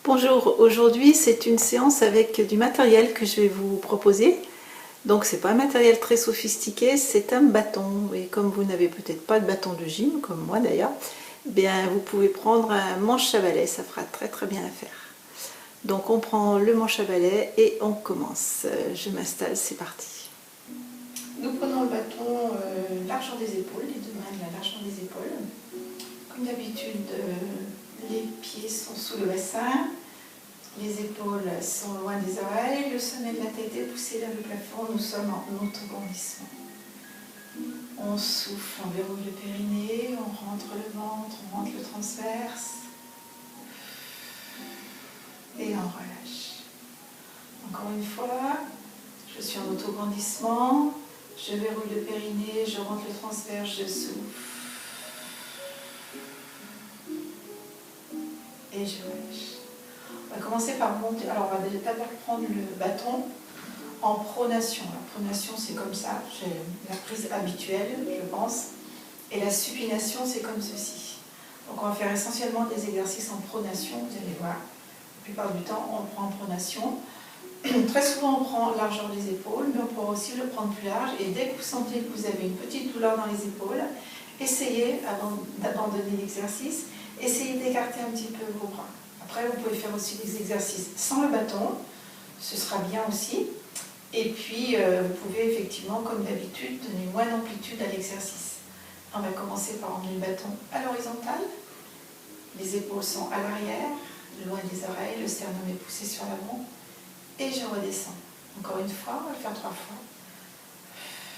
Bonjour, aujourd'hui c'est une séance avec du matériel que je vais vous proposer. Donc c'est pas un matériel très sophistiqué, c'est un bâton. Et comme vous n'avez peut-être pas de bâton de gym, comme moi d'ailleurs, bien vous pouvez prendre un manche à balai, ça fera très bien l'affaire. Donc on prend le manche à balai et on commence. Je m'installe, c'est parti. Nous prenons le bâton largeur des épaules, les deux mains de la largeur des épaules. Comme d'habitude, les pieds sont sous le bassin, les épaules sont loin des oreilles, le sommet de la tête est poussé vers le plafond, nous sommes en autograndissement. On souffle, on verrouille le périnée, on rentre le ventre, on rentre le transverse et on relâche. Encore une fois, je suis en autograndissement, je verrouille le périnée, je rentre le transverse, je souffle et je relâche. On va commencer par monter. Alors on va d'abord prendre le bâton en pronation. La pronation c'est comme ça, j'ai la prise habituelle je pense, et la supination c'est comme ceci. Donc on va faire essentiellement des exercices en pronation, vous allez voir. La plupart du temps on le prend en pronation. Très souvent on prend largeur des épaules, mais on pourra aussi le prendre plus large, et dès que vous sentez que vous avez une petite douleur dans les épaules, essayez, avant d'abandonner l'exercice, essayez d'écarter un petit peu vos bras. Après, vous pouvez faire aussi des exercices sans le bâton, ce sera bien aussi. Et puis, vous pouvez effectivement, comme d'habitude, donner moins d'amplitude à l'exercice. On va commencer par emmener le bâton à l'horizontale. Les épaules sont à l'arrière, loin des oreilles, le sternum est poussé sur l'avant. Et je redescends. Encore une fois, on va le faire 3 fois.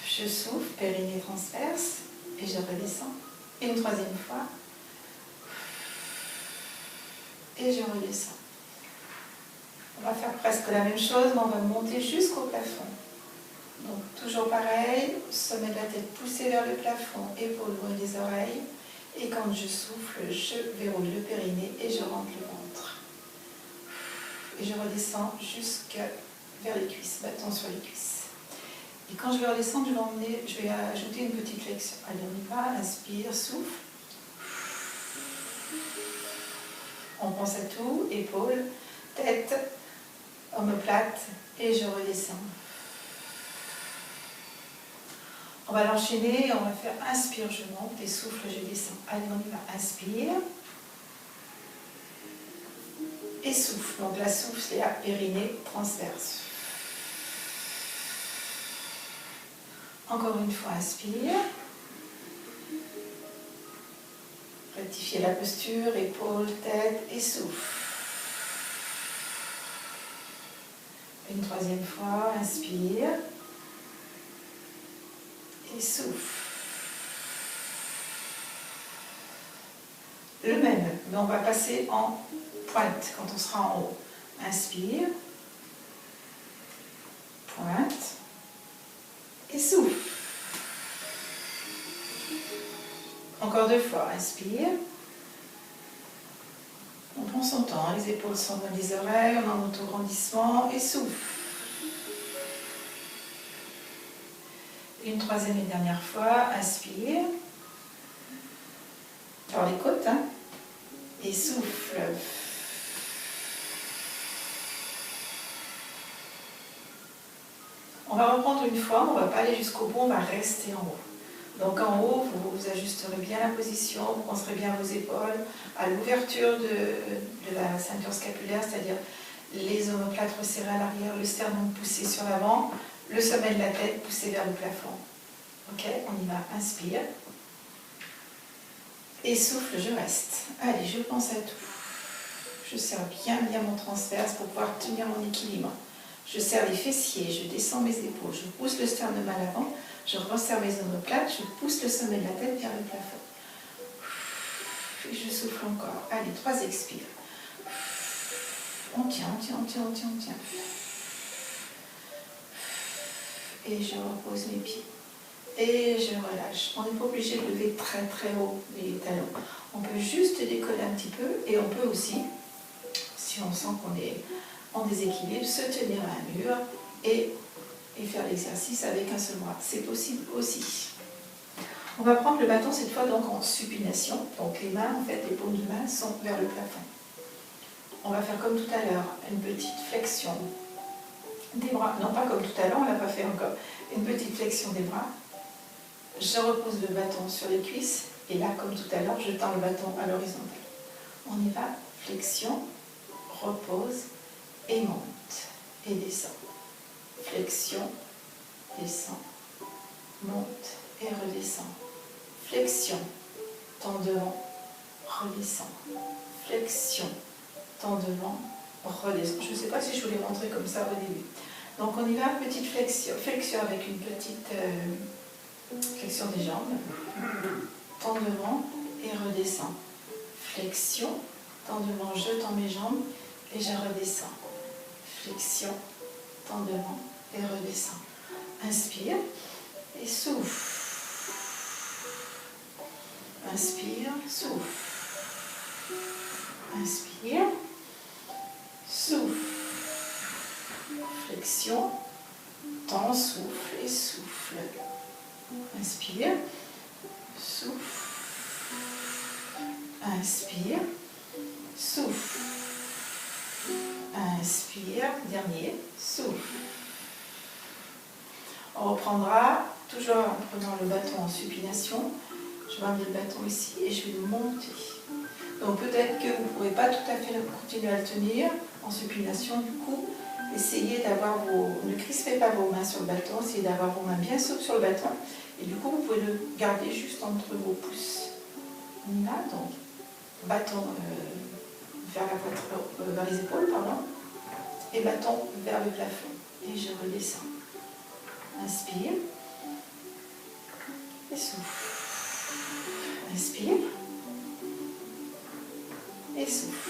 Je souffle, périnée transverse, et je redescends. Et une 3e fois. Et je redescends. On va faire presque la même chose, mais on va monter jusqu'au plafond. Donc toujours pareil, sommet de la tête poussé vers le plafond, épaules loin des oreilles. Et quand je souffle, je verrouille le périnée et je rentre le ventre. Et je redescends jusqu'à vers les cuisses, bâton sur les cuisses. Et quand je vais redescendre, je vais ajouter une petite flexion. Allez, on y va, inspire, souffle. On pense à tout, épaules, tête, omoplate, et je redescends. On va l'enchaîner, on va faire inspire, je monte, et souffle, je descends. Allez, on y va, inspire. Et souffle, donc la souffle, c'est la périnée transverse. Encore une fois, inspire. Rectifiez la posture, épaules, tête et souffle. Une 3e fois, inspire. Et souffle. Le même, mais on va passer en pointe quand on sera en haut. Inspire. Pointe. Et souffle. Encore 2 fois, inspire. On prend son temps, les épaules sont loin des oreilles, on est en autograndissement et souffle. Une 3e et dernière fois, inspire. Sur les côtes, hein, et souffle. On va reprendre une fois, on ne va pas aller jusqu'au bout, on va rester en haut. Donc en haut, vous ajusterez bien la position, vous penserez bien vos épaules à l'ouverture de la ceinture scapulaire, c'est-à-dire les omoplates resserrées à l'arrière, le sternum poussé sur l'avant, le sommet de la tête poussé vers le plafond. Ok, on y va, inspire. Et souffle, je reste. Allez, je pense à tout. Je serre bien mon transverse pour pouvoir tenir mon équilibre. Je serre les fessiers, je descends mes épaules, je pousse le sternum à l'avant, je resserre mes omoplates, je pousse le sommet de la tête vers le plafond. Et je souffle encore. Allez, 3 expires. On tient. Et je repose mes pieds. Et je relâche. On n'est pas obligé de lever très haut les talons. On peut juste décoller un petit peu, et on peut aussi, si on sent qu'on est en déséquilibre, se tenir à un mur et faire l'exercice avec un seul bras. C'est possible aussi. On va prendre le bâton cette fois donc en supination. Donc les mains, en fait, les paumes de main sont vers le plafond. on va faire comme tout à l'heure, une petite flexion des bras. Non, pas comme tout à l'heure, on ne l'a pas fait encore. Une petite flexion des bras. Je repose le bâton sur les cuisses. Et là, comme tout à l'heure, je tends le bâton à l'horizontale. On y va. Flexion, repose et monte. Et descend. Flexion, descend, monte et redescend. Flexion, tend devant, redescend. Flexion, tend devant, redescend. Je ne sais pas si je vous l'ai montré comme ça au début. Donc on y va, petite flexion. Flexion avec une petite flexion des jambes. Tend devant et redescend. Flexion, tend devant, je tends mes jambes et je redescends. Flexion, tend devant et redescend. Inspire et souffle. Inspire, souffle. Inspire, souffle. Flexion, tend, souffle et souffle. Inspire, souffle. Inspire, souffle. Inspire, dernier, souffle. On reprendra toujours en prenant le bâton en supination. Je vais amener le bâton ici et je vais le monter. Donc peut-être que vous ne pourrez pas tout à fait continuer à le tenir en supination. Du coup, essayez d'avoir vos... Ne crispez pas vos mains sur le bâton, essayez d'avoir vos mains bien souples sur le bâton. Et du coup, vous pouvez le garder juste entre vos pouces. On y va, donc bâton vers les épaules, pardon, et bâton vers le plafond. Et je redescends. Inspire et souffle. Inspire et souffle.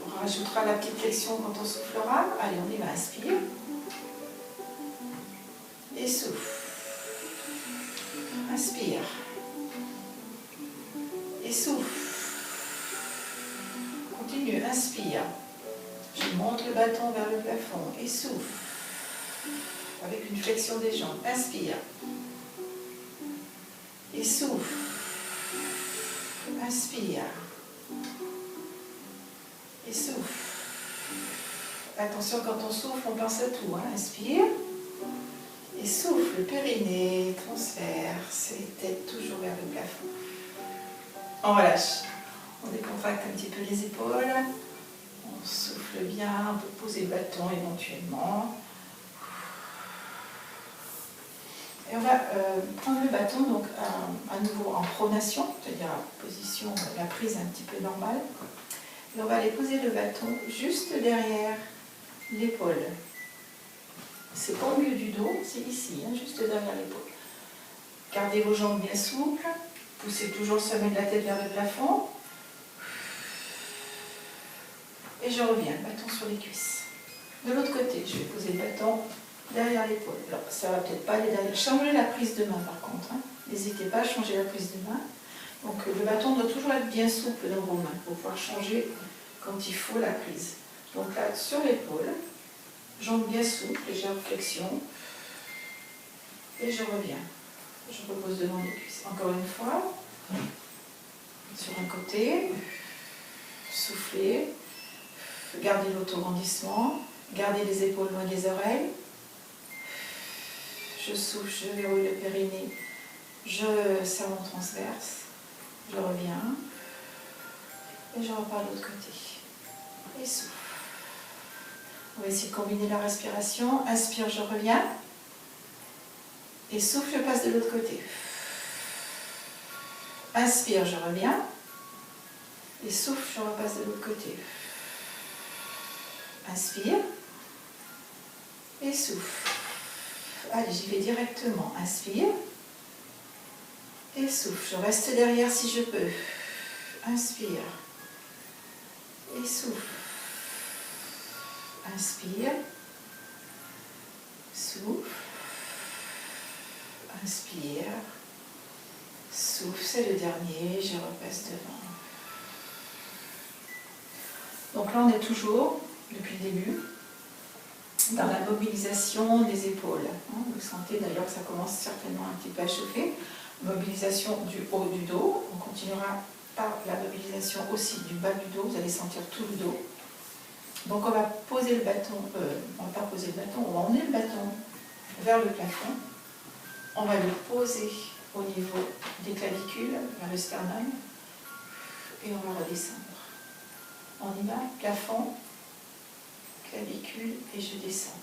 On rajoutera la petite flexion quand on soufflera. Allez, on y va. Inspire et souffle. Inspire et souffle. Continue. Inspire. Je monte le bâton vers le plafond et souffle. Avec une flexion des jambes. Inspire. Et souffle. Inspire. Et souffle. Attention, quand on souffle, on pense à tout. Inspire. Et souffle. Périnée, transverse et tête toujours vers le plafond. On relâche. On décontracte un petit peu les épaules. On souffle bien. On peut poser le bâton éventuellement. Et on va prendre le bâton donc à nouveau en pronation, c'est-à-dire en position, la prise un petit peu normale. Et on va aller poser le bâton juste derrière l'épaule. C'est pas au milieu du dos, c'est ici, juste derrière l'épaule. Gardez vos jambes bien souples, poussez toujours le sommet de la tête vers le plafond. Et je reviens, bâton sur les cuisses. De l'autre côté, je vais poser le bâton derrière l'épaule. Alors, ça va peut-être pas aller derrière. Changez la prise de main par contre. N'hésitez pas à changer la prise de main. Donc le bâton doit toujours être bien souple dans vos mains pour pouvoir changer quand il faut la prise. Donc là, sur l'épaule, jambes bien souples, légère flexion. Et je reviens. Je repose devant les cuisses. Encore une fois. Sur un côté. Soufflez. Gardez l'autograndissement. Gardez les épaules loin des oreilles. Je souffle, je verrouille le périnée, je serre mon transverse, je reviens et je repars de l'autre côté. Et souffle. On va essayer de combiner la respiration. Inspire, je reviens. Et souffle, je passe de l'autre côté. Inspire, je reviens. Et souffle, je repasse de l'autre côté. Inspire. Et souffle. Allez, j'y vais directement. Inspire. Et souffle. Je reste derrière si je peux. Inspire. Et souffle. Inspire. Souffle. Inspire. Souffle. C'est le dernier. Je repasse devant. Donc là, on est toujours, depuis le début, dans la mobilisation des épaules. Vous sentez d'ailleurs que ça commence certainement un petit peu à chauffer. Mobilisation du haut du dos. On continuera par la mobilisation aussi du bas du dos, vous allez sentir tout le dos. Donc on va poser le bâton, on va pas poser le bâton, on va emmener le bâton vers le plafond. On va le poser au niveau des clavicules, vers le sternum, et on va redescendre. On y va, plafond, clavicule, et je descends.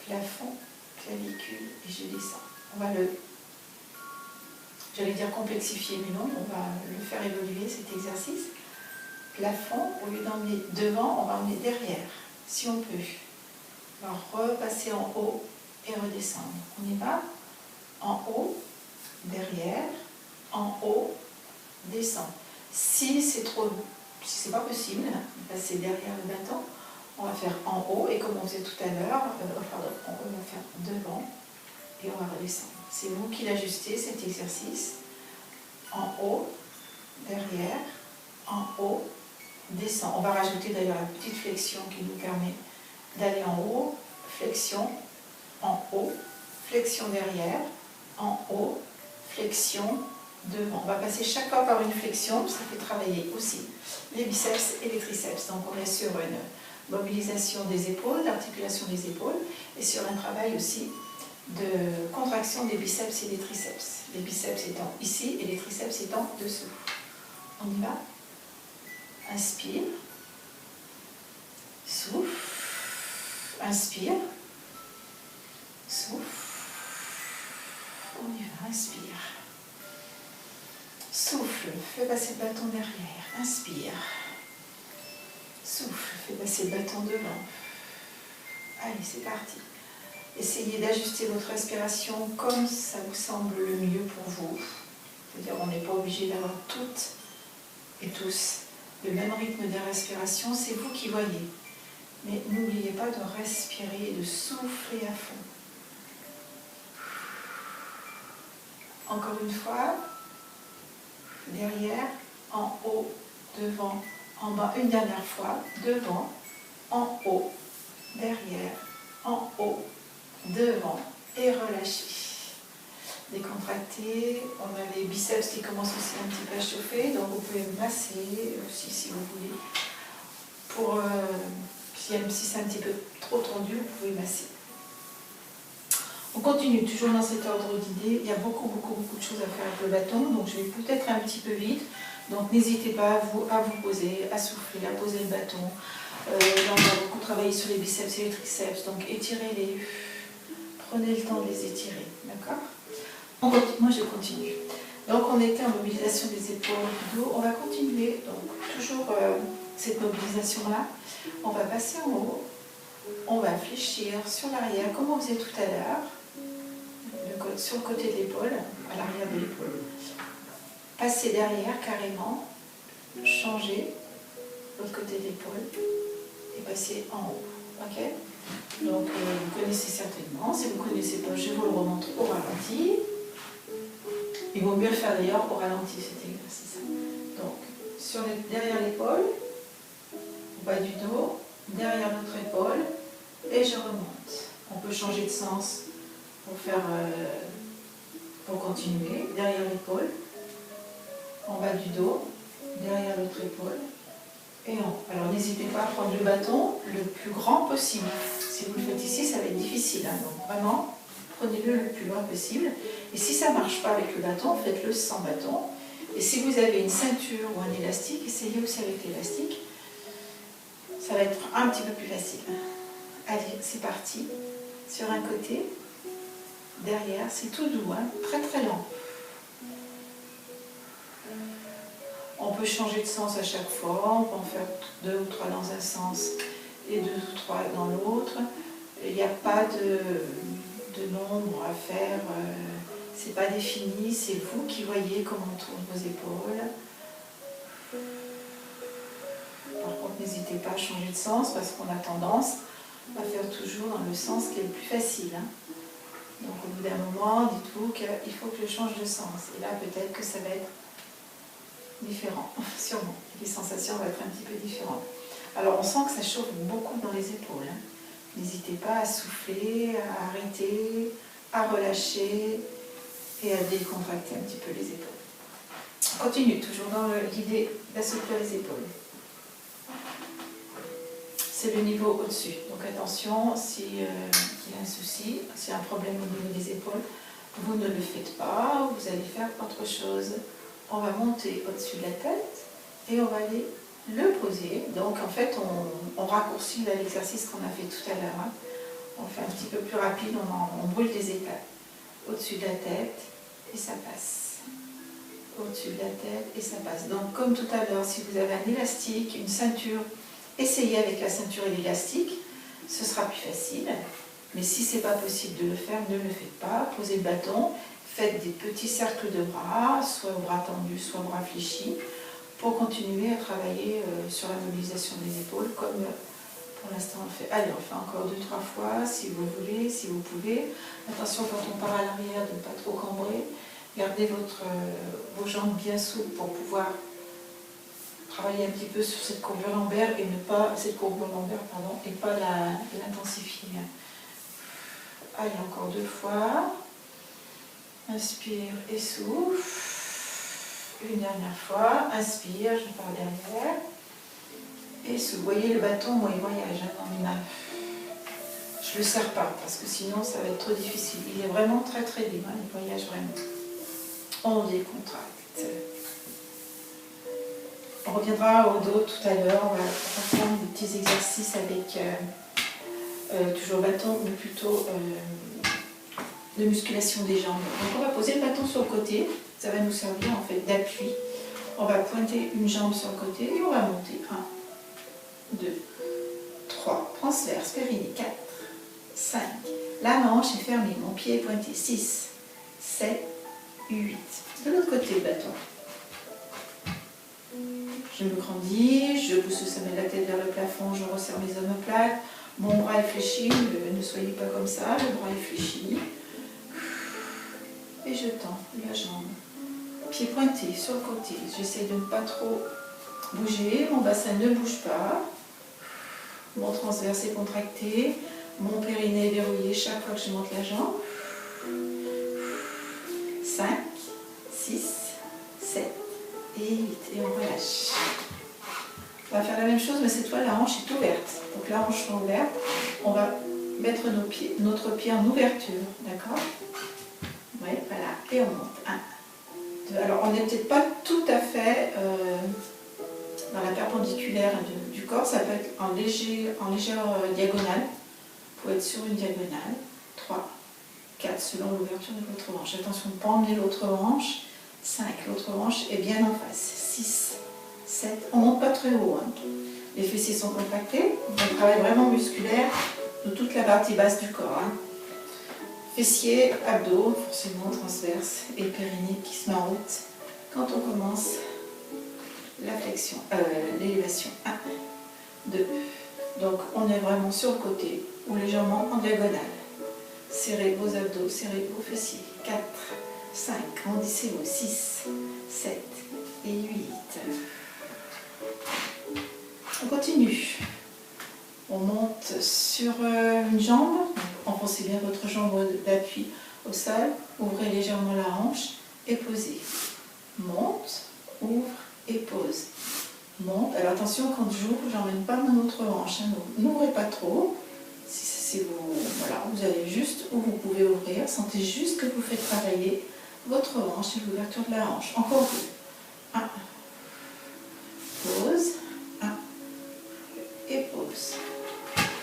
Plafond, clavicule, et je descends. On va le, j'allais dire complexifier, mais non, on va le faire évoluer cet exercice. Plafond, au lieu d'emmener devant, on va emmener derrière, si on peut. On va repasser en haut et redescendre. On y va, en haut, derrière, en haut, descend. Si c'est trop, si c'est pas possible, passer derrière le bâton, on va faire en haut, et comme on faisait tout à l'heure, on va faire devant et on va redescendre. C'est vous qui l'ajustez cet exercice. En haut, derrière, en haut, descend. On va rajouter d'ailleurs la petite flexion qui nous permet d'aller en haut, flexion, en haut, flexion derrière, en haut, flexion devant. On va passer chaque fois par une flexion, ça fait travailler aussi les biceps et les triceps. Donc on est sur une mobilisation des épaules, l'articulation des épaules, et sur un travail aussi de contraction des biceps et des triceps. Les biceps étant ici et les triceps étant dessous. On y va. Inspire. Souffle. Inspire. Souffle. On y va, inspire. Souffle, fais passer le bâton derrière. Inspire. Souffle, fais passer le bâton devant. Allez, c'est parti. Essayez d'ajuster votre respiration comme ça vous semble le mieux pour vous. C'est-à-dire, on n'est pas obligé d'avoir toutes et tous le même rythme de respiration, c'est vous qui voyez. Mais n'oubliez pas de respirer et de souffler à fond. Encore une fois, derrière, en haut, devant, en bas, une dernière fois, devant, en haut, derrière, en haut, devant, et relâchez. Décontractez, on a les biceps qui commencent aussi un petit peu à chauffer, donc vous pouvez masser aussi si vous voulez. Pour, si c'est un petit peu trop tendu, vous pouvez masser. On continue toujours dans cet ordre d'idées. Il y a beaucoup de choses à faire avec le bâton, donc je vais peut-être un petit peu vite. Donc n'hésitez pas à vous poser, à souffler, à poser le bâton. Là on va beaucoup travailler sur les biceps et les triceps, donc étirez-les. Prenez le temps de les étirer, d'accord? Moi je continue. Donc on était en mobilisation des épaules, du dos. On va continuer, donc toujours cette mobilisation-là. On va passer en haut. On va fléchir sur l'arrière, comme on faisait tout à l'heure. Sur le côté de l'épaule, à l'arrière de l'épaule. Passer derrière carrément, changer l'autre côté de l'épaule et passer en haut. Ok? Donc vous connaissez certainement. Si vous ne connaissez pas, je vous le remontre au ralenti. Il vaut mieux le faire d'ailleurs au ralenti cet exercice. Donc derrière l'épaule, au bas du dos, derrière notre épaule, et je remonte. On peut changer de sens pour continuer, derrière l'épaule, en bas du dos, derrière l'autre épaule, et en haut. Alors n'hésitez pas à prendre le bâton le plus grand possible. Si vous le faites ici, ça va être difficile. Hein. Donc vraiment, prenez-le le plus loin possible. Et si ça ne marche pas avec le bâton, faites-le sans bâton. Et si vous avez une ceinture ou un élastique, essayez aussi avec l'élastique. Ça va être un petit peu plus facile. Allez, c'est parti. Sur un côté, derrière, c'est tout doux, hein, très très lent. On peut changer de sens à chaque fois, on peut en faire 2 ou 3 dans un sens et 2 ou 3 dans l'autre. Il n'y a pas de nombre à faire, c'est pas défini, c'est vous qui voyez comment tournent vos épaules. Par contre, n'hésitez pas à changer de sens parce qu'on a tendance à faire toujours dans le sens qui est le plus facile. Hein. Donc au bout d'un moment, dites-vous qu'il faut que je change de sens. Et là, peut-être que ça va être différent, sûrement. Les sensations vont être un petit peu différentes. Alors on sent que ça chauffe beaucoup dans les épaules. Hein. N'hésitez pas à souffler, à arrêter, à relâcher et à décontracter un petit peu les épaules. On continue, toujours dans l'idée d'assouplir les épaules. C'est le niveau au-dessus. Donc attention, s'il y a un souci, s'il y a un problème au niveau des épaules, vous ne le faites pas, vous allez faire autre chose. On va monter au-dessus de la tête et on va aller le poser. Donc en fait, on raccourcit l'exercice qu'on a fait tout à l'heure. Hein. On fait un petit peu plus rapide, on brûle des étapes. Au-dessus de la tête et ça passe. Au-dessus de la tête et ça passe. Donc comme tout à l'heure, si vous avez un élastique, une ceinture, essayez avec la ceinture et l'élastique, ce sera plus facile. Mais si ce n'est pas possible de le faire, ne le faites pas. Posez le bâton, faites des petits cercles de bras, soit bras tendus, soit bras fléchis, pour continuer à travailler sur la mobilisation des épaules, comme pour l'instant on le fait. Allez, on le fait encore 2-3 fois, si vous voulez, si vous pouvez. Attention quand on part à l'arrière, de ne pas trop cambrer. Gardez vos jambes bien souples pour pouvoir travailler un petit peu sur cette courbure lombaire et pas l'intensifier. Allez, encore 2 fois. Inspire et souffle. Une dernière fois. Inspire, je pars derrière. Et souffle. Vous voyez le bâton, moi, il voyage dans mes mains. Je ne le serre pas parce que sinon ça va être trop difficile. Il est vraiment très très libre, hein, il voyage vraiment. On décontracte. On reviendra au dos tout à l'heure. On va faire des petits exercices avec toujours bâton, mais plutôt de musculation des jambes. Donc on va poser le bâton sur le côté. Ça va nous servir en fait d'appui. On va pointer une jambe sur le côté et on va monter. 1, 2, 3. Transverse, périnée. 4, 5. La hanche est fermée. Mon pied est pointé. 6, 7, 8. De l'autre côté, le bâton. Je me grandis, je pousse le sommet de la tête vers le plafond, je resserre mes omoplates. Mon bras est fléchi, ne soyez pas comme ça, le bras est fléchi. Et je tends la jambe. Pied pointé sur le côté. J'essaie de ne pas trop bouger, mon bassin ne bouge pas. Mon transverse est contracté, mon périnée est verrouillé chaque fois que je monte la jambe. 5, 6, 7 et 8. Et on relâche. On va faire la même chose, mais cette fois la hanche est ouverte. Donc la hanche est ouverte, on va mettre notre pied en ouverture, d'accord? Oui, voilà, et on monte. 1, 2. Alors on n'est peut-être pas tout à fait dans la perpendiculaire du corps, ça peut être en légère diagonale. Vous pouvez être sur une diagonale. 3, 4, selon l'ouverture de votre hanche. Attention, ne pas emmener l'autre hanche. 5, l'autre hanche est bien en face. 6, 7, on ne monte pas très haut. Hein. Les fessiers sont contractés. On travaille vraiment musculaire de toute la partie basse du corps. Hein. Fessiers, abdos, forcément transverse, et périnée qui se met en route quand on commence la flexion, l'élévation. 1, 2. Donc on est vraiment sur le côté ou légèrement en diagonale. Serrez vos abdos, serrez vos fessiers. 4, 5, grandissez-vous. 6, 7 et 8. On continue. On monte sur une jambe. Enfoncez bien votre jambe d'appui au sol. Ouvrez légèrement la hanche et posez. Monte, ouvre et pose. Monte. Alors attention, quand j'ouvre, j'emmène pas mon autre hanche. Hein. N'ouvrez pas trop. Si vous, voilà, vous allez juste où vous pouvez ouvrir. Sentez juste que vous faites travailler votre hanche et l'ouverture de la hanche. Encore 2. 1. Pause. 1. Et pause.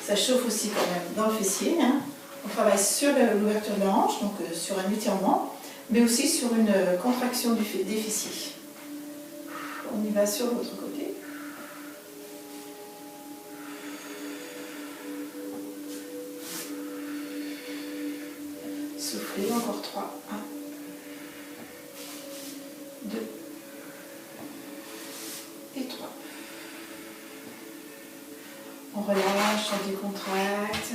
Ça chauffe aussi quand même dans le fessier. Hein. On travaille sur l'ouverture de la hanche, donc sur un étirement, mais aussi sur une contraction des fessiers. On y va sur l'autre côté. Soufflez, encore 3. 1, 2 et 3. On relâche, on décontracte.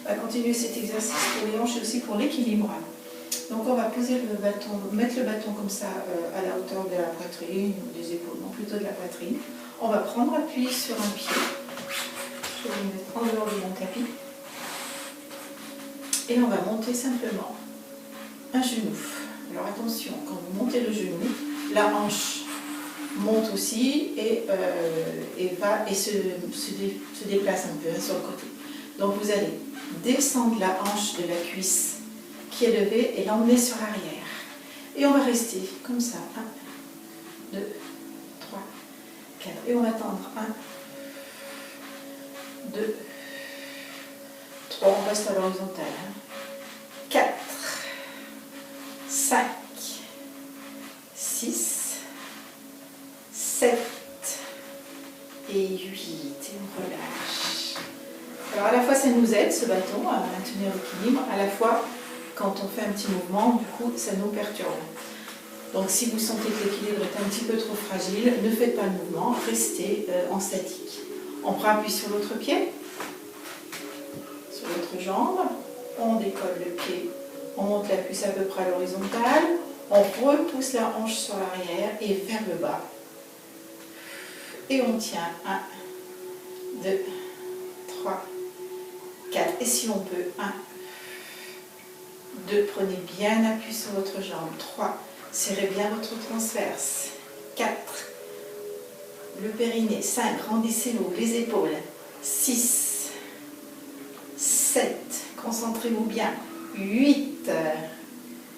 On va continuer cet exercice pour les hanches et aussi pour l'équilibre. Donc on va poser le bâton, mettre le bâton comme ça à la hauteur de la poitrine ou des épaules, non plutôt de la poitrine. On va prendre appui sur un pied. Je vais le mettre en dehors de mon tapis. Et on va monter simplement. un genou. Alors attention, quand vous montez le genou, la hanche monte aussi et se déplace un peu sur le côté. Donc vous allez descendre la hanche de la cuisse qui est levée et l'emmener sur l'arrière. Et on va rester comme ça. 1, 2, 3, 4. Et on va tendre. 1, 2, 3. On reste à l'horizontale. 4, 5, 6, 7 et 8. Et on relâche. Alors à la fois ça nous aide ce bâton à maintenir l'équilibre, à la fois quand on fait un petit mouvement, du coup ça nous perturbe. Donc si vous sentez que l'équilibre est un petit peu trop fragile, ne faites pas le mouvement, restez en statique. On prend appui sur l'autre pied, sur l'autre jambe, on décolle le pied, on monte la cuisse à peu près à l'horizontale, on repousse la hanche sur l'arrière et vers le bas. Et on tient 1, 2, 3, 4. Et si on peut, 1, 2, prenez bien appui sur votre jambe. 3, serrez bien votre transverse. 4, le périnée. 5, grandissez l'eau, les épaules. 6, 7, concentrez-vous bien. 8,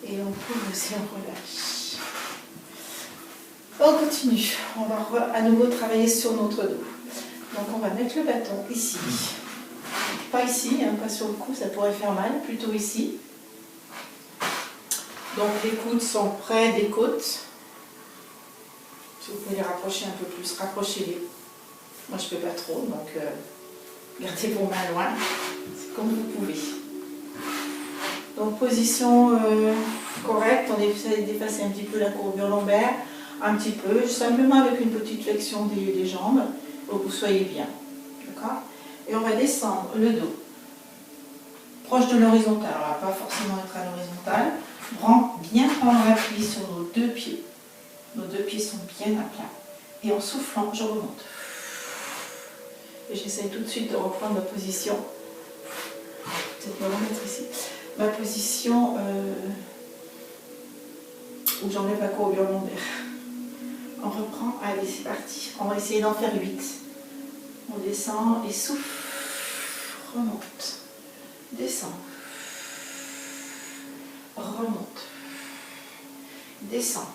et on pose aussi, on relâche. On continue, on va à nouveau travailler sur notre dos. Donc on va mettre le bâton ici. Pas ici, hein, pas sur le cou, ça pourrait faire mal, plutôt ici. Donc les coudes sont près des côtes. Si vous pouvez les rapprocher un peu plus, rapprochez-les. Moi je ne peux pas trop, donc gardez vos mains loin, c'est comme vous pouvez. Donc position correcte, on essaie d'effacer un petit peu la courbure lombaire, un petit peu, simplement avec une petite flexion des jambes, pour que vous soyez bien. D'accord ? Et on va descendre le dos, proche de l'horizontale, on ne va pas forcément être à l'horizontale, bien prendre appui sur nos deux pieds. Nos deux pieds sont bien à plat. Et en soufflant, je remonte. Et j'essaie tout de suite de reprendre ma position. Peut-être me remettre ici. Ma position où j'enlève la courbure lombaire. On reprend, allez c'est parti. On va essayer d'en faire 8. On descend et souffle, remonte, descend, remonte, descend,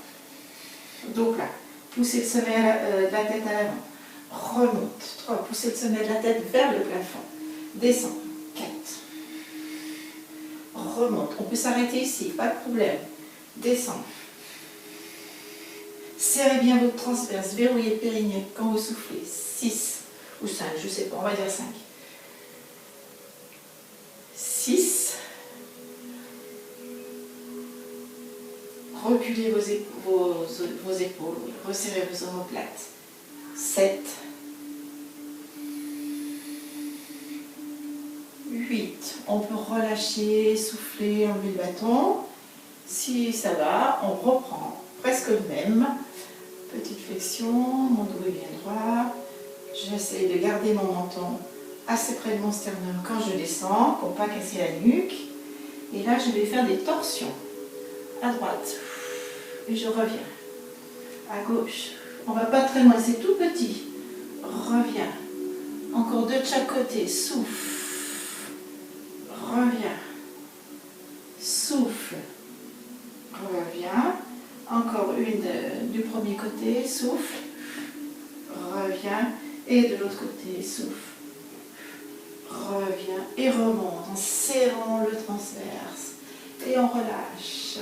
dos plat, poussez le sommet de la tête à l'avant, remonte, 3, poussez le sommet de la tête vers le plafond, descend, 4, remonte, on peut s'arrêter ici, pas de problème, descend, serrez bien votre transverse, verrouillez le périnée quand vous soufflez, 6 ou 5, je ne sais pas, on va dire 5, 6, reculez vos épaules, resserrez vos omoplates, 7, 8, on peut relâcher, souffler, enlever le bâton, si ça va, on reprend presque le même, petite flexion, mon dos est bien droit, j'essaie de garder mon menton assez près de mon sternum quand je descends, pour ne pas casser la nuque, et là je vais faire des torsions, à droite, et je reviens, à gauche, on ne va pas très loin, c'est tout petit, reviens, encore 2 de chaque côté, souffle, reviens, souffle, reviens, encore une du premier côté, souffle, reviens, et de l'autre côté, souffle, reviens, et remonte, en serrant le transverse, et on relâche.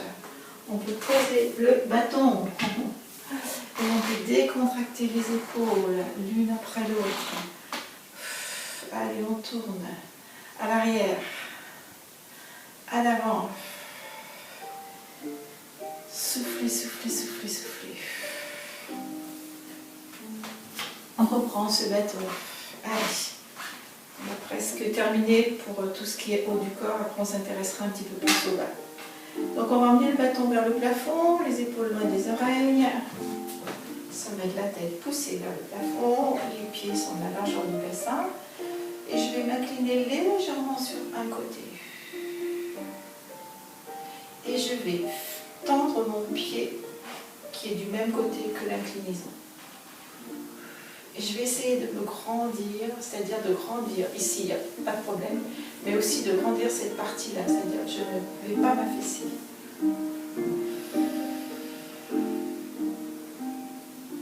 On peut poser le bâton, et on peut décontracter les épaules, l'une après l'autre. Allez, on tourne, à l'arrière, à l'avant. Soufflez, soufflez, soufflez, soufflez. On reprend ce bâton. Allez, on a presque terminé pour tout ce qui est haut du corps. Après, on s'intéressera un petit peu plus au bas. Donc, on va emmener le bâton vers le plafond, les épaules loin des oreilles. Sommet de la tête poussé vers le plafond. Les pieds sont à la largeur du bassin. Et je vais m'incliner légèrement sur un côté. Et je je vais tendre mon pied qui est du même côté que l'inclinaison. Et je vais essayer de me grandir, c'est-à-dire de grandir, ici il n'y a pas de problème, mais aussi de grandir cette partie-là, c'est-à-dire que je ne vais pas m'affaisser.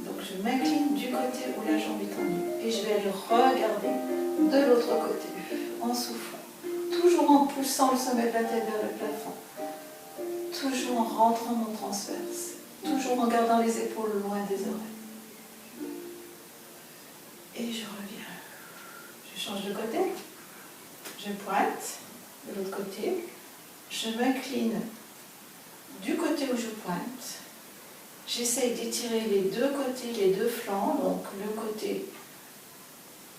Donc je m'incline du côté où la jambe est tendue et je vais aller regarder de l'autre côté en soufflant, toujours en poussant le sommet de la tête vers le plafond, toujours en rentrant mon transverse, toujours en gardant les épaules loin des oreilles. Et je reviens. Je change de côté, je pointe de l'autre côté, je m'incline du côté où je pointe, j'essaye d'étirer les deux côtés, les deux flancs, donc le côté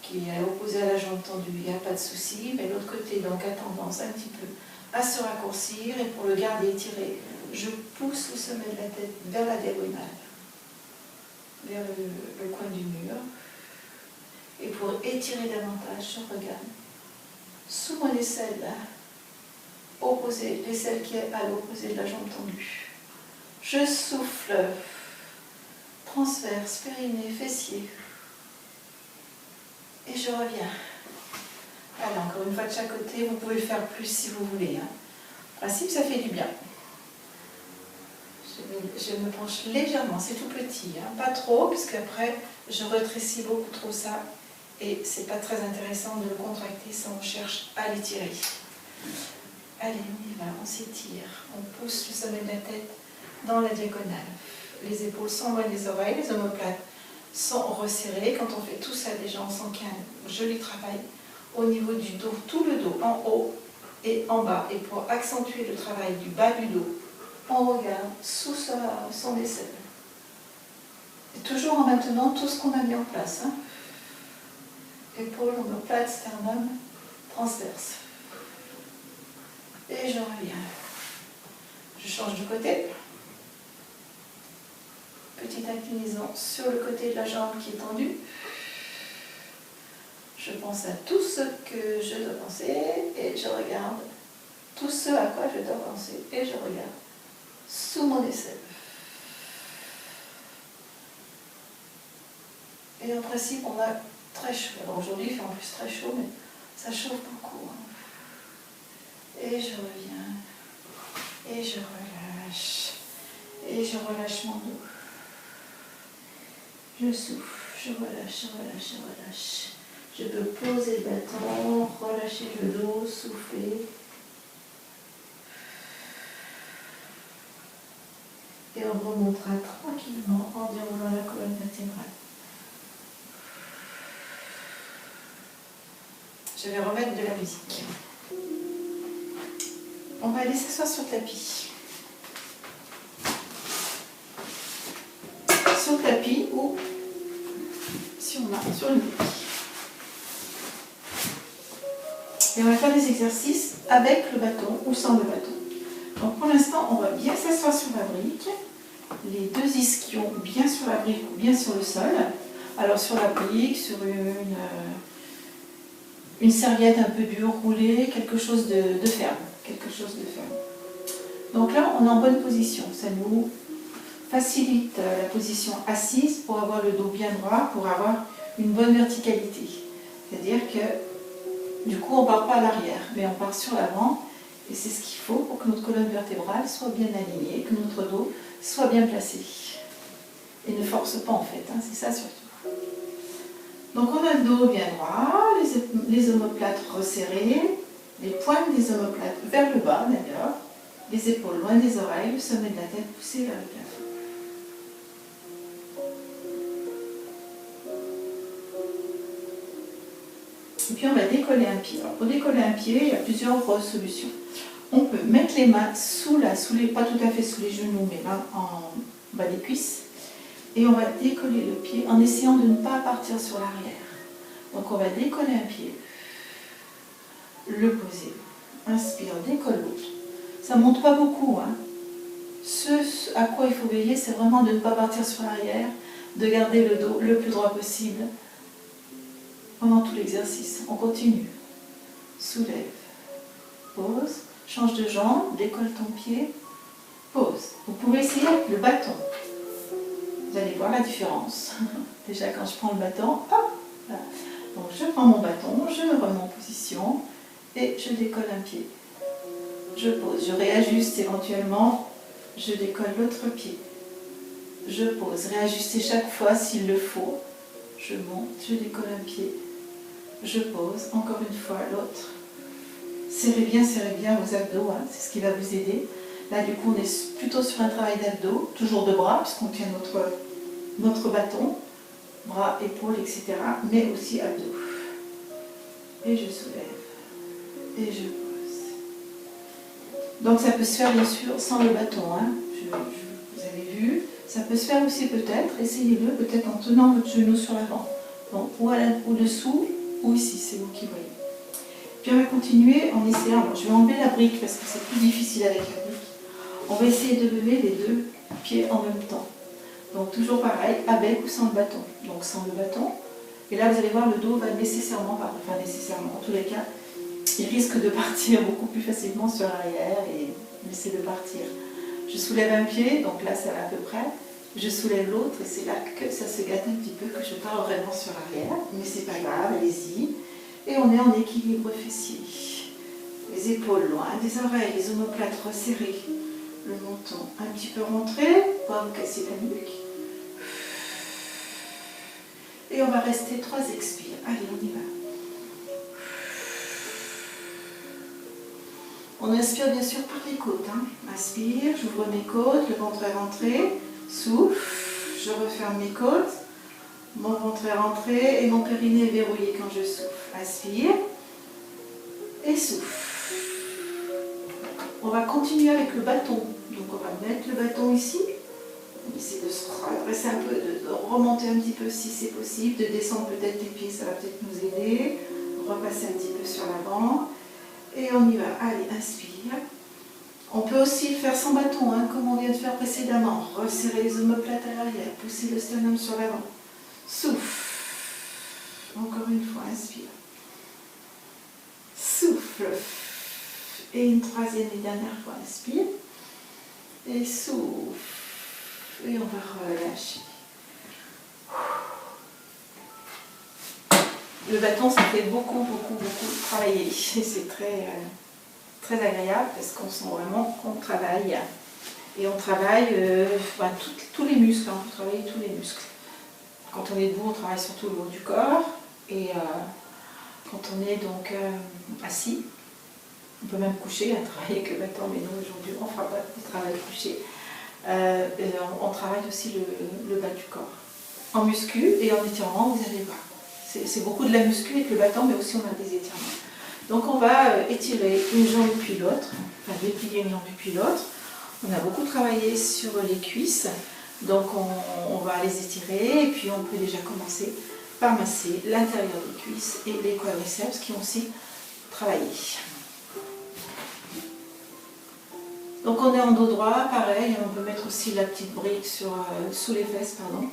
qui est opposé à la jambe tendue, il n'y a pas de souci, mais l'autre côté donc a tendance un petit peu à se raccourcir, et pour le garder étiré, je pousse le sommet de la tête vers la diagonale, vers le coin du mur. Et pour étirer davantage, je regarde sous mon aisselle, l'aisselle qui est à l'opposé de la jambe tendue. Je souffle, transverse, périnée, fessier. Et je reviens. Allez, encore une fois de chaque côté, vous pouvez le faire plus si vous voulez. En principe, ça fait du bien. Je me penche légèrement, c'est tout petit, pas trop, parce qu'après, je rétrécis beaucoup trop ça. Et c'est pas très intéressant de le contracter si on cherche à l'étirer. Allez, on y va, on s'étire, on pousse le sommet de la tête dans la diagonale. Les épaules sont loin des oreilles, les omoplates sont resserrées. Quand on fait tout ça, déjà on sent qu'il y a un joli travail au niveau du dos, tout le dos, en haut et en bas. Et pour accentuer le travail du bas du dos, on regarde sous son aisselle. Et toujours en maintenant tout ce qu'on a mis en place. Épaules, omoplate, sternum, transverse. Et je reviens. Je change de côté. Petite inclinaison sur le côté de la jambe qui est tendue. Je pense à tout ce que je dois penser et je regarde tout ce à quoi je dois penser et je regarde sous mon aisselle. Et en principe, on a très chaud. Alors aujourd'hui, il fait en plus très chaud, mais ça chauffe beaucoup. Et je reviens. Et je relâche. Et je relâche mon dos. Je souffle, je relâche, je relâche, je relâche. Je peux poser le bâton, relâcher le dos, souffler. Et on remontera tranquillement en déroulant la colonne vertébrale. Je vais remettre de la musique. On va aller s'asseoir sur le tapis. Sur le tapis ou si on a sur une brique. Et on va faire des exercices avec le bâton ou sans le bâton. Donc pour l'instant, on va bien s'asseoir sur la brique. Les deux ischions bien sur la brique ou bien sur le sol. Alors sur la brique, sur une serviette un peu dure, roulée, quelque chose de ferme. Quelque chose de ferme. Donc là, on est en bonne position. Ça nous facilite la position assise pour avoir le dos bien droit, pour avoir une bonne verticalité. C'est-à-dire que du coup, on ne part pas à l'arrière, mais on part sur l'avant. Et c'est ce qu'il faut pour que notre colonne vertébrale soit bien alignée, que notre dos soit bien placé. Et ne force pas en fait, c'est ça surtout. Donc on a le dos bien droit, les omoplates resserrées, les pointes des omoplates vers le bas d'ailleurs, les épaules loin des oreilles, le sommet de la tête poussé vers le plafond. Et puis on va décoller un pied. Alors pour décoller un pied, il y a plusieurs solutions. On peut mettre les mains pas tout à fait sous les genoux, mais là en bas des cuisses. Et on va décoller le pied en essayant de ne pas partir sur l'arrière. Donc on va décoller un pied, le poser, inspire, décolle l'autre. Ça ne monte pas beaucoup. Ce à quoi il faut veiller, c'est vraiment de ne pas partir sur l'arrière, de garder le dos le plus droit possible pendant tout l'exercice. On continue. Soulève, pose, change de jambe, décolle ton pied, pose. Vous pouvez essayer avec le bâton. Vous allez voir la différence. Déjà quand je prends le bâton, hop, voilà. Donc je prends mon bâton, je me remets en position et je décolle un pied. Je pose, je réajuste éventuellement, je décolle l'autre pied. Je pose, réajuster chaque fois s'il le faut. Je monte, je décolle un pied. Je pose, encore une fois l'autre. Serrez bien vos abdos, hein, c'est ce qui va vous aider. Là du coup on est plutôt sur un travail d'abdos, toujours de bras, puisqu'on tient notre bâton, bras, épaules, etc. Mais aussi abdos. Et je soulève. Et je pose. Donc ça peut se faire bien sûr sans le bâton, hein. Vous avez vu. Ça peut se faire aussi peut-être, essayez-le, peut-être en tenant votre genou sur l'avant. Donc ou au-dessous, ou ici, c'est vous qui voyez. Puis on va continuer en essayant, alors, je vais enlever la brique parce que c'est plus difficile avec la brique. On va essayer de lever les deux pieds en même temps. Donc toujours pareil, avec ou sans le bâton. Donc sans le bâton. Et là vous allez voir, le dos va nécessairement, en tous les cas, il risque de partir beaucoup plus facilement sur l'arrière et laisser-le partir. Je soulève un pied, donc là ça va à peu près. Je soulève l'autre et c'est là que ça se gâte un petit peu, que je pars vraiment sur l'arrière. Mais c'est pas grave, allez-y. Et on est en équilibre fessier. Les épaules loin des oreilles, les omoplates resserrées. Le menton un petit peu rentré, pas vous casser la nuque. Et on va rester 3 expires. Allez, on y va. On inspire bien sûr par les côtes. Hein. Inspire, j'ouvre mes côtes, le ventre est rentré. Souffle, je referme mes côtes. Mon ventre est rentré et mon périnée est verrouillé quand je souffle. Inspire et souffle. On va continuer avec le bâton. Donc on va mettre le bâton ici. On essaie de se redresser un peu, de remonter un petit peu si c'est possible, de descendre peut-être les pieds, ça va peut-être nous aider. Repasser un petit peu sur l'avant. Et on y va. Allez, inspire. On peut aussi le faire sans bâton, hein, comme on vient de faire précédemment. Resserrer les omoplates à l'arrière, pousser le sternum sur l'avant. Souffle. Encore une fois, inspire. Souffle. Et une troisième et dernière fois, inspire. Et souffle. Et on va relâcher. Le bâton, ça fait beaucoup travailler. Et c'est très agréable parce qu'on sent vraiment qu'on travaille. Et on travaille tous les muscles. Hein, on travaille tous les muscles. Quand on est debout, on travaille surtout le haut du corps. Et quand on est donc assis, on peut même coucher, travailler avec le bâton, mais nous aujourd'hui on ne fera pas de travail couché. On travaille aussi le bas du corps. En muscu et en étirement, vous allez voir. C'est beaucoup de la muscu avec le bâton, mais aussi on a des étirements. Donc on va étirer une jambe puis l'autre, enfin déplier une jambe puis l'autre. On a beaucoup travaillé sur les cuisses, donc on va les étirer et puis on peut déjà commencer par masser l'intérieur des cuisses et les quadriceps qui ont aussi travaillé. Donc on est en dos droit, pareil, on peut mettre aussi la petite brique sous les fesses, pardon.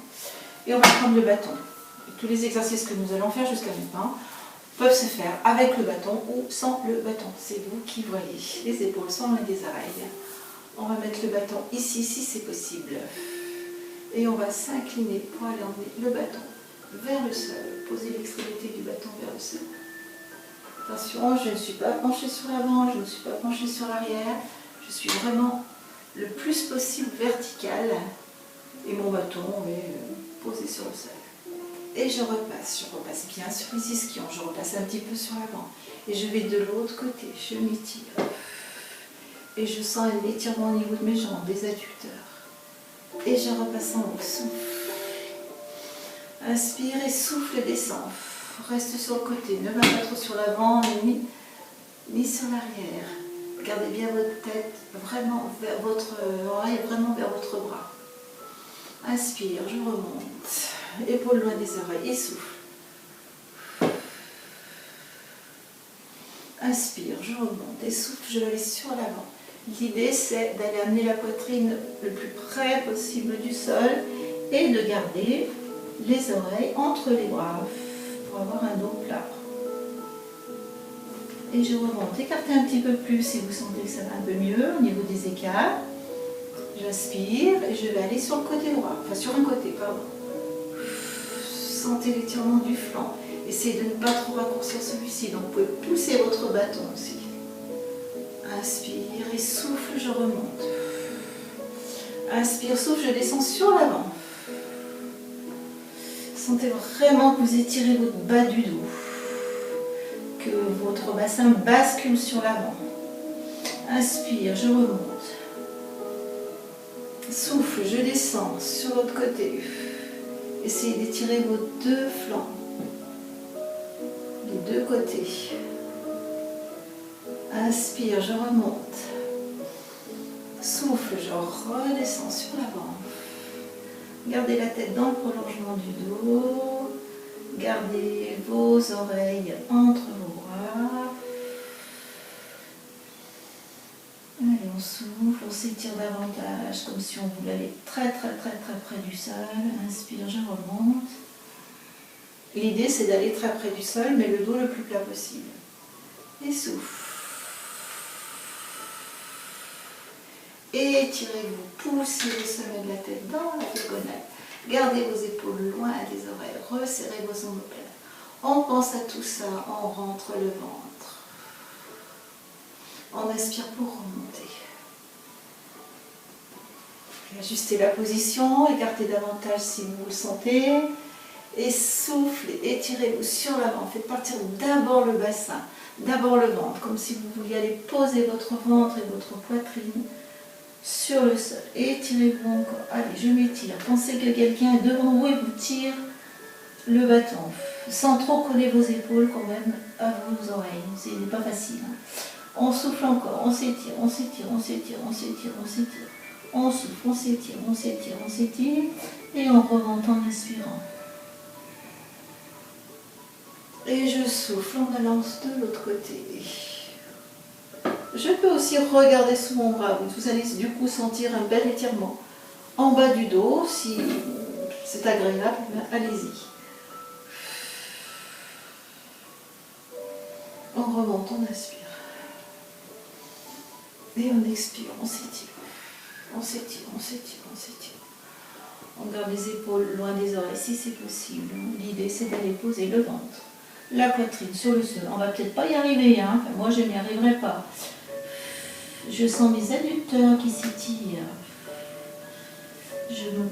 Et on va prendre le bâton. Tous les exercices que nous allons faire jusqu'à maintenant peuvent se faire avec le bâton ou sans le bâton. C'est vous qui voyez. Les épaules sont loin des oreilles. On va mettre le bâton ici, si c'est possible. Et on va s'incliner pour aller emmener le bâton vers le sol. Poser l'extrémité du bâton vers le sol. Attention, je ne suis pas penchée sur l'avant, je ne suis pas penchée sur l'arrière. Je suis vraiment le plus possible vertical. Et mon bâton est posé sur le sol. Et je repasse bien sur les ischions, je repasse un petit peu sur l'avant. Et je vais de l'autre côté, je m'étire. Et je sens un étirement au niveau de mes jambes, des adducteurs. Et je repasse en haut, souffle. Inspire et souffle et descend. Reste sur le côté, ne va pas trop sur l'avant ni sur l'arrière. Gardez bien votre tête vraiment vers votre oreille, vraiment vers votre bras. Inspire, je remonte. Épaules loin des oreilles et souffle. Inspire, je remonte et souffle, je vais aller sur l'avant. L'idée c'est d'aller amener la poitrine le plus près possible du sol et de garder les oreilles entre les bras pour avoir un dos plat. Et je remonte. Écartez un petit peu plus si vous sentez que ça va un peu mieux au niveau des écarts. J'inspire et je vais aller sur le côté droit, enfin sur un côté, pardon. Sentez l'étirement du flanc. Essayez de ne pas trop raccourcir celui-ci, donc vous pouvez pousser votre bâton aussi. Inspire et souffle, je remonte. Inspire, souffle, je descends sur l'avant. Sentez vraiment que vous étirez votre bas du dos, que votre bassin bascule sur l'avant. Inspire, je remonte. Souffle, je descends sur l'autre côté. Essayez d'étirer vos deux flancs, les deux côtés. Inspire, je remonte. Souffle, je redescends sur l'avant. Gardez la tête dans le prolongement du dos. Gardez vos oreilles entre vos bras. Allez, on souffle, on s'étire davantage, comme si on voulait aller très très très très près du sol. Inspire, je remonte. L'idée, c'est d'aller très près du sol, mais le dos le plus plat possible. Et souffle. Étirez-vous, poussez le sommet de la tête dans la diagonale. Gardez vos épaules loin des oreilles, resserrez vos omoplates. On pense à tout ça, on rentre le ventre. On inspire pour remonter. Ajustez la position, écartez davantage si vous le sentez. Et soufflez, étirez-vous sur l'avant. Faites partir d'abord le bassin, d'abord le ventre, comme si vous vouliez aller poser votre ventre et votre poitrine sur le sol. Étirez-vous encore. Allez, je m'étire. Pensez que quelqu'un est devant vous et vous tire le bâton. Sans trop coller vos épaules quand même à vos oreilles. Ce n'est pas facile. On souffle encore. On s'étire, on s'étire, on s'étire, on s'étire, on s'étire. On souffle, on s'étire, on s'étire, on s'étire. Et on remonte en inspirant. Et je souffle en allant de l'autre côté. Je peux aussi regarder sous mon bras. Vous allez du coup sentir un bel étirement en bas du dos. Si c'est agréable, allez-y. On remonte, on inspire. Et on expire, on s'étire. On s'étire, on s'étire, on s'étire. On garde les épaules loin des oreilles si c'est possible. L'idée, c'est d'aller poser le ventre, la poitrine sur le sol. On va peut-être pas y arriver, hein. Enfin, moi je n'y arriverai pas. Je sens mes adducteurs qui s'étirent. Je me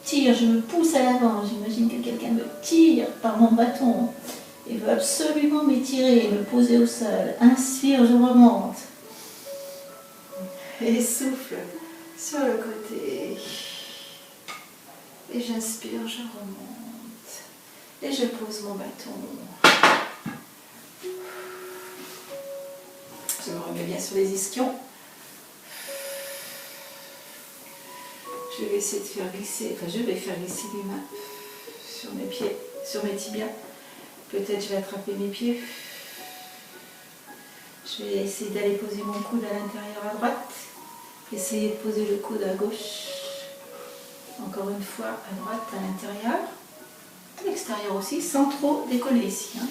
tire, je me pousse à l'avant. J'imagine que quelqu'un me tire par mon bâton et veut absolument m'étirer et me poser au sol. Inspire, je remonte. Et souffle sur le côté. Et j'inspire, je remonte. Et je pose mon bâton. Je me remets bien sur les ischions. Je vais essayer de faire glisser, je vais faire glisser mes mains sur mes pieds, sur mes tibias. Peut-être je vais attraper mes pieds. Je vais essayer d'aller poser mon coude à l'intérieur à droite. Essayer de poser le coude à gauche. Encore une fois, à droite, à l'intérieur. À l'extérieur aussi, sans trop décoller ici. Hein.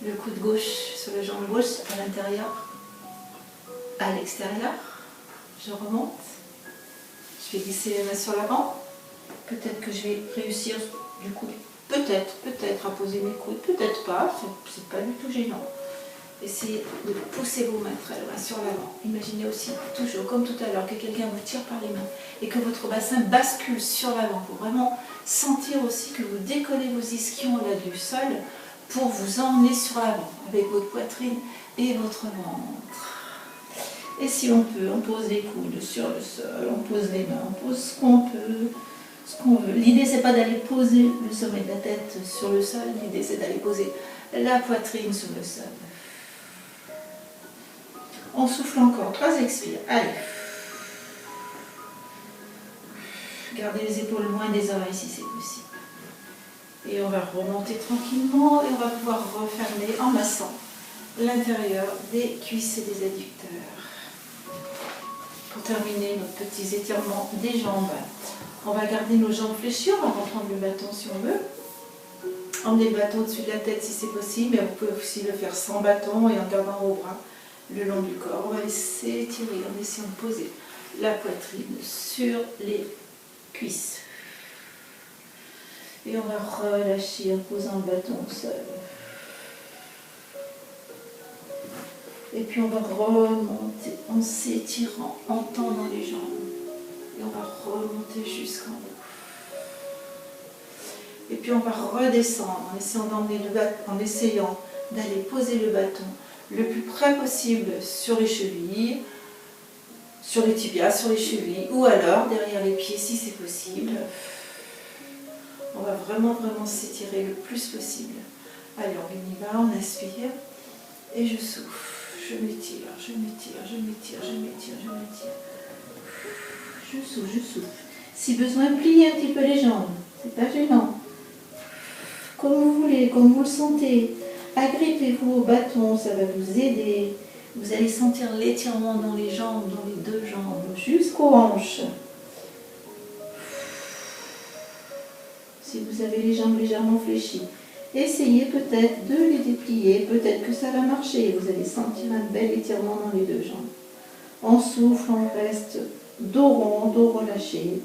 Le coude gauche sur la jambe gauche, à l'intérieur, à l'extérieur. Je remonte. Je vais glisser les mains sur l'avant. Peut-être que je vais réussir du coup, peut-être à poser mes coudes, peut-être pas, c'est pas du tout gênant. Essayez de pousser vos mains très loin sur l'avant. Imaginez aussi, toujours comme tout à l'heure, que quelqu'un vous tire par les mains et que votre bassin bascule sur l'avant pour vraiment sentir aussi que vous décollez vos ischions là du sol pour vous emmener sur l'avant avec votre poitrine et votre ventre. Et si on peut, on pose les coudes sur le sol, on pose les mains, on pose ce qu'on peut, ce qu'on veut. L'idée, c'est pas d'aller poser le sommet de la tête sur le sol, l'idée, c'est d'aller poser la poitrine sur le sol. On souffle encore, 3 expires. Allez. Gardez les épaules loin des oreilles si c'est possible. Et on va remonter tranquillement et on va pouvoir refermer en massant l'intérieur des cuisses et des adducteurs. Pour terminer nos petits étirements des jambes, on va garder nos jambes fléchies, on va reprendre le bâton si on veut. Emmenez le bâton au-dessus de la tête si c'est possible, mais vous pouvez aussi le faire sans bâton et en gardant vos bras le long du corps. On va laisser étirer en essayant de poser la poitrine sur les cuisses. Et on va relâcher en posant le bâton au sol. Et puis on va remonter en s'étirant, en tendant les jambes. Et on va remonter jusqu'en haut. Et puis on va redescendre en essayant d'emmener le bâton, en essayant d'aller poser le bâton le plus près possible sur les chevilles, sur les tibias, sur les chevilles, ou alors derrière les pieds si c'est possible. On va vraiment s'étirer le plus possible. Allez, on y va, on inspire et je souffle. Je m'étire, je m'étire, je m'étire, je m'étire, je m'étire. Je souffle, je souffle. Si besoin, pliez un petit peu les jambes, c'est pas gênant. Comme vous voulez, comme vous le sentez. Agrippez-vous au bâton, ça va vous aider. Vous allez sentir l'étirement dans les jambes, dans les deux jambes, jusqu'aux hanches. Si vous avez les jambes légèrement fléchies, essayez peut-être de les déplier, peut-être que ça va marcher. Vous allez sentir un bel étirement dans les deux jambes. On souffle, on reste dos rond, dos relâché.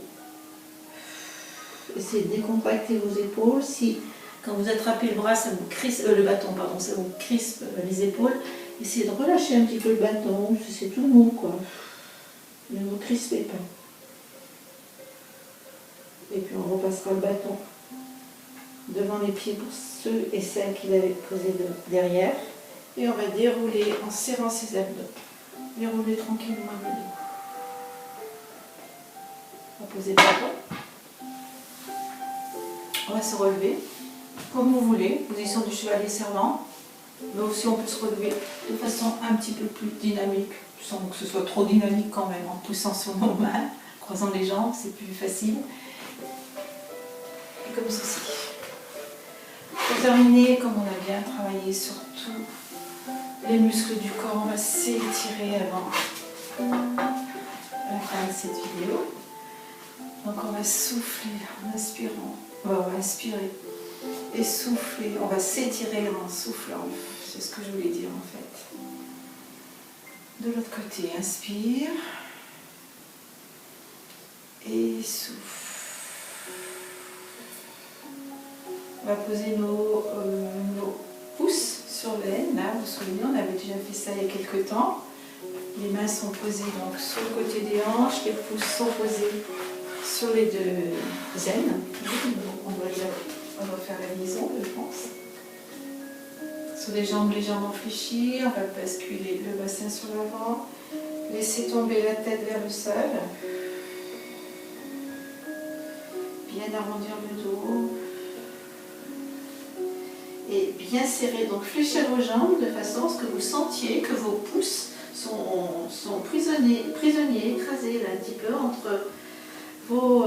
Essayez de décontracter vos épaules. Si quand vous attrapez le bras, ça vous crispe, le bâton, pardon, ça vous crispe les épaules, essayez de relâcher un petit peu le bâton, c'est tout mou quoi. Ne vous crispez pas. Et puis on repassera le bâton devant les pieds pour ceux et celles qui l'avaient posé derrière. Et on va dérouler en serrant ses abdos. Dérouler tranquillement le dos. On va poser le bâton. On va se relever comme vous voulez, position du chevalier servant. Mais aussi on peut se relever de façon un petit peu plus dynamique, sans que ce soit trop dynamique quand même, en poussant sur nos mains, croisant les jambes, c'est plus facile. Et comme ceci. Pour terminer, comme on a bien travaillé sur tous les muscles du corps, on va s'étirer avant la fin de cette vidéo. Donc on va souffler en inspirant, on va inspirer et souffler, on va s'étirer en soufflant, c'est ce que je voulais dire en fait. De l'autre côté, inspire et souffle. On va poser nos pouces sur les haines, là, vous vous souvenez, on avait déjà fait ça il y a quelques temps. Les mains sont posées donc sur le côté des hanches, les pouces sont posés sur les deux aines. On doit faire la liaison, je pense. Sur les jambes légèrement fléchies, on va basculer le bassin sur l'avant, laisser tomber la tête vers le sol. Bien arrondir le dos. Et bien serrer, donc fléchir vos jambes de façon à ce que vous sentiez que vos pouces sont prisonniers, écrasés là, un petit peu entre vos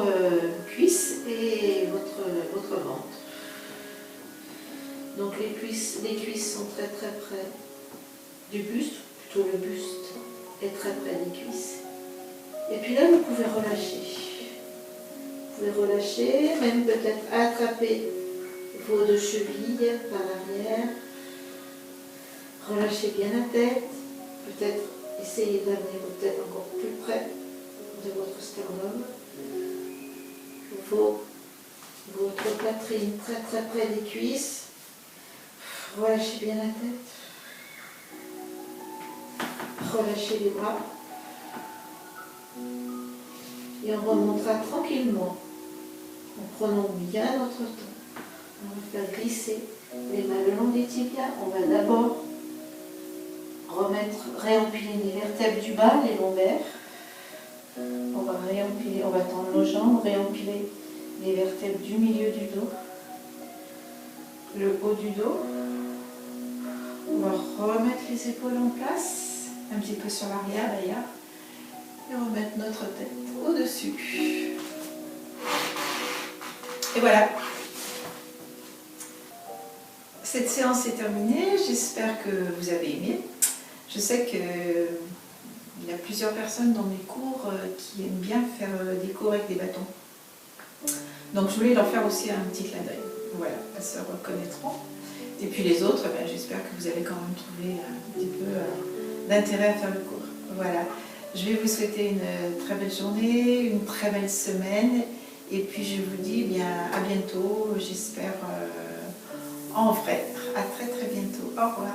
cuisses et votre ventre. Donc les cuisses sont très près du buste, plutôt le buste est très près des cuisses. Et puis là vous pouvez relâcher. Vous pouvez relâcher, même peut-être attraper vos deux chevilles par l'arrière. Relâchez bien la tête, peut-être essayez d'amener votre tête encore plus près de votre sternum. Votre poitrine très près des cuisses. Relâchez bien la tête. Relâchez les bras. Et on remontera tranquillement en prenant bien notre temps. On va faire glisser les mains le long des tibias. On va d'abord réempiler les vertèbres du bas, les lombaires. On va réempiler, on va tendre nos jambes, réempiler les vertèbres du milieu du dos, le haut du dos. On va remettre les épaules en place, un petit peu sur l'arrière d'ailleurs, et remettre notre tête au-dessus. Et voilà. Cette séance est terminée, j'espère que vous avez aimé. Je sais qu'il y a plusieurs personnes dans mes cours qui aiment bien faire des cours avec des bâtons. Donc je voulais leur faire aussi un petit clin d'œil. Voilà, elles se reconnaîtront. Et puis les autres, ben, j'espère que vous allez quand même trouver un petit peu d'intérêt à faire le cours. Voilà. Je vais vous souhaiter une très belle journée, une très belle semaine. Et puis je vous dis bien à bientôt, j'espère en vrai. À très très bientôt. Au revoir.